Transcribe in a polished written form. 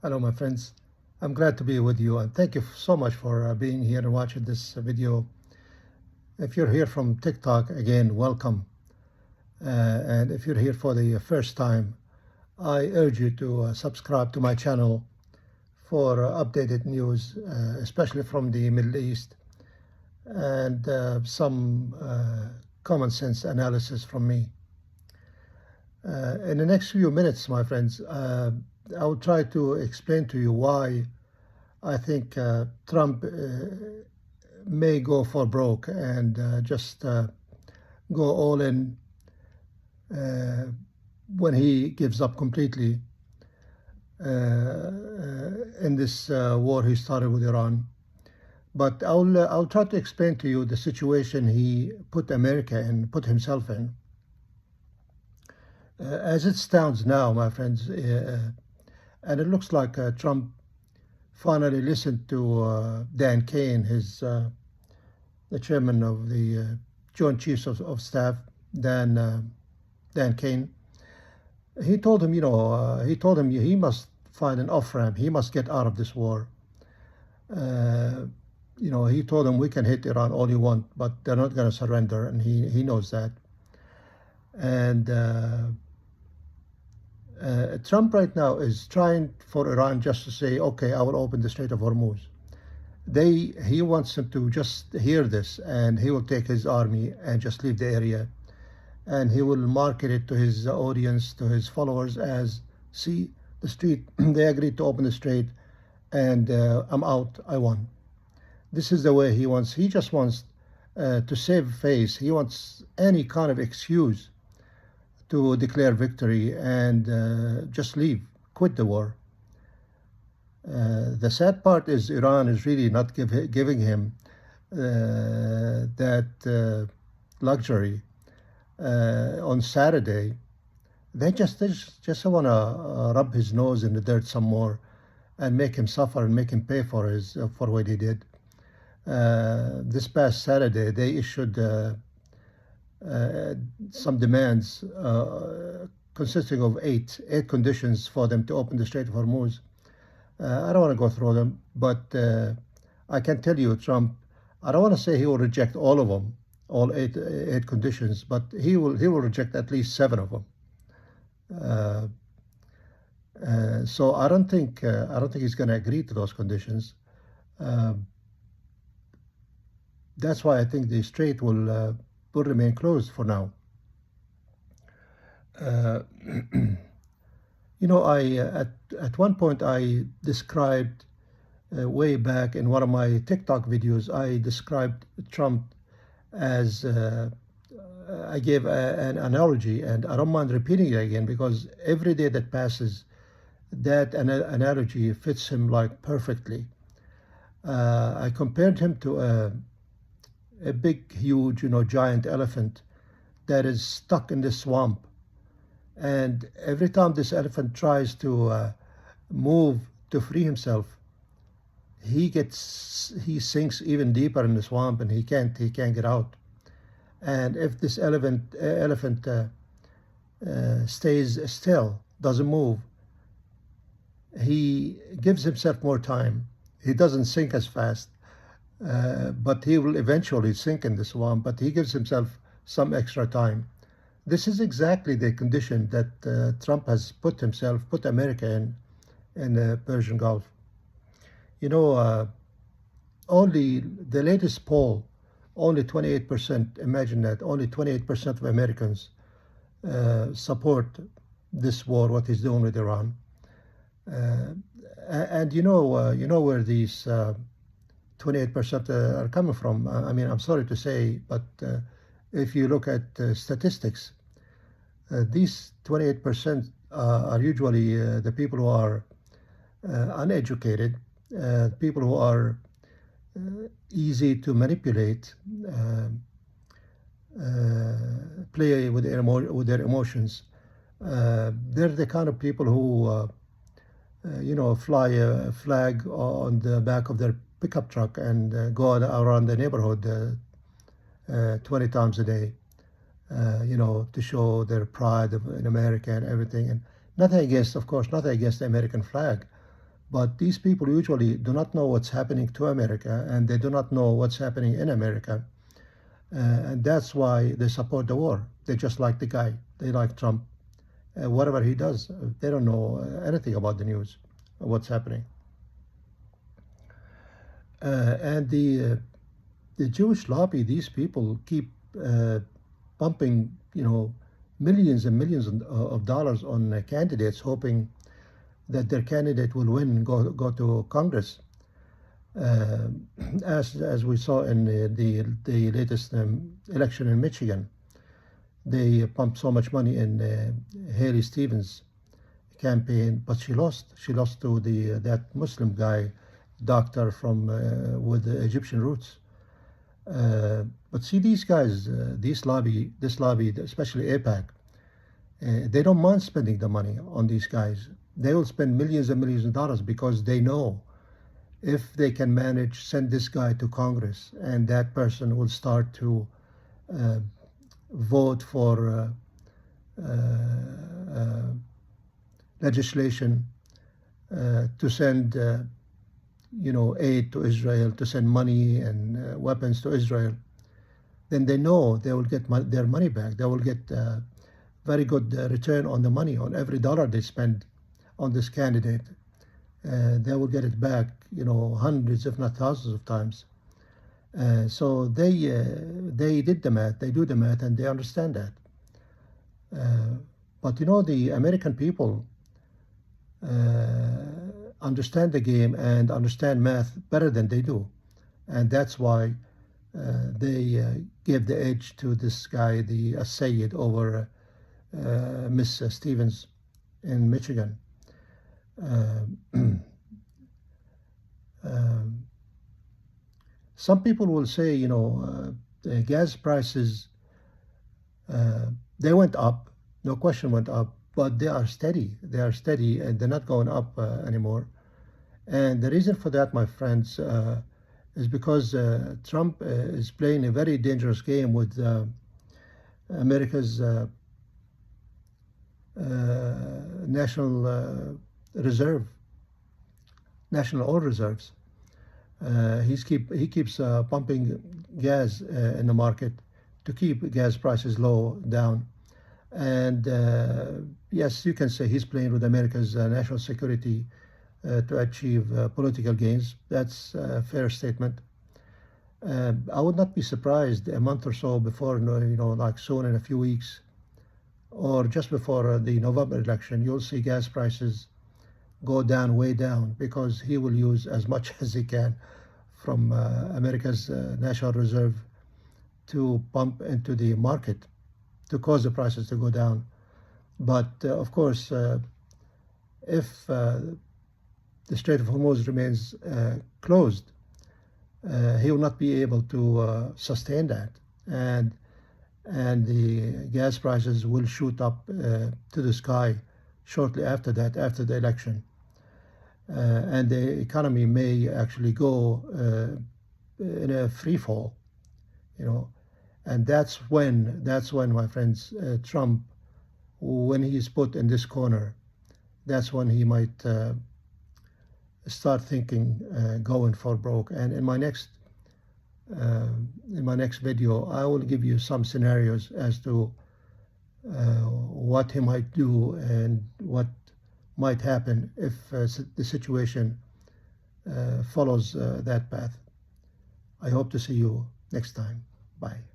Hello, my friends. I'm glad to be with you, and thank you so much for being here and watching this video. If you're here from TikTok, again, welcome. And if you're here for the first time, I urge you to subscribe to my channel for updated news, especially from the Middle East, and some common sense analysis from me. In the next few minutes, my friends, I will try to explain to you why I think Trump may go for broke and just go all in when he gives up completely in this war he started with Iran. But I'll try to explain to you the situation he put America in, put himself in. As it stands now, my friends, and it looks like Trump finally listened to Dan Kane, the chairman of the Joint Chiefs of Staff, Dan Kane. He told him, he must find an off-ramp. He must get out of this war. He told him, we can hit Iran all you want, but they're not going to surrender, and he knows that. And Trump right now is trying for Iran just to say, okay, I will open the Strait of Hormuz. He wants them to just hear this, and he will take his army and just leave the area. And he will market it to his audience, to his followers as, see, the street, they agreed to open the strait, and I'm out, I won. This is the way he wants. He just wants to save face. He wants any kind of excuse to declare victory and just leave, quit the war. The sad part is Iran is really not giving him that luxury. On Saturday, they just want to rub his nose in the dirt some more and make him suffer and make him pay for what he did. This past Saturday, they issued some demands consisting of eight conditions for them to open the Strait of Hormuz. I don't want to go through them, but I can tell you, Trump, I don't want to say he will reject all of them, all eight conditions, but he will reject at least 7 of them. So I don't think he's going to agree to those conditions. That's why I think the strait will remain closed for now. At one point I described way back in one of my TikTok videos, I described Trump as I gave an analogy, and I don't mind repeating it again because every day that passes, that analogy fits him like perfectly. I compared him to a big, huge, giant elephant that is stuck in the swamp. And every time this elephant tries to move to free himself, he sinks even deeper in the swamp, and he can't get out. And if this elephant stays still, doesn't move, he gives himself more time. He doesn't sink as fast, but he will eventually sink in the swamp, but he gives himself some extra time. This is exactly the condition that Trump has put America in the Persian Gulf. Only the latest poll, only 28%, imagine that, only 28% of Americans support this war, what he's doing with Iran. And you know where these 28% are coming from. I mean, I'm sorry to say, but if you look at statistics, these 28% are usually the people who are uneducated, people who are easy to manipulate, play with their emotions. They're the kind of people who fly a flag on the back of their pickup truck and go around the neighborhood 20 times a day, to show their pride in America and everything. And nothing against the American flag, But these people usually do not know what's happening to America, and they do not know what's happening in America. And that's why they support the war. They just like the guy. They like Trump. Whatever he does, they don't know anything about the news, what's happening. And the Jewish lobby, these people keep pumping, millions and millions of dollars on candidates, hoping that their candidate will win, go to Congress. As we saw in the latest election in Michigan, they pumped so much money in Haley Stevens' campaign, but she lost. She lost to that Muslim guy, doctor from with Egyptian roots. But see, these guys, this lobby, especially AIPAC, they don't mind spending the money on these guys. They will spend millions and millions of dollars because they know if they can manage send this guy to Congress, and that person will start to vote for legislation to send aid to Israel, to send money and weapons to Israel, then they know they will get their money back. They will get very good return on the money, on every dollar they spend on this candidate. They will get it back, hundreds, if not thousands of times. So they did the math, they do the math, and they understand that. But the American people understand the game and understand math better than they do. And that's why they gave the edge to this guy, the Sayed, over Miss Stevens in Michigan. Some people will say, the gas prices, they went up, no question went up, but they are steady. They are steady, and they're not going up anymore. And the reason for that, my friends, is because Trump is playing a very dangerous game with America's national reserve, national oil reserves. He keeps pumping gas in the market to keep gas prices low down. And yes, you can say he's playing with America's national security to achieve political gains. That's a fair statement. I would not be surprised a month or so before, like soon in a few weeks, or just before the November election, you'll see gas prices go down, way down, because he will use as much as he can from America's national reserve to pump into the market to cause the prices to go down. But of course, if the Strait of Hormuz remains closed, he will not be able to sustain that, and the gas prices will shoot up to the sky shortly after that, after the election. And the economy may actually go in a free fall, and that's when, my friends, Trump, when he's put in this corner, that's when he might start thinking going for broke. And in my next video, I will give you some scenarios as to what he might do and what might happen if the situation follows that path. I hope to see you next time. Bye.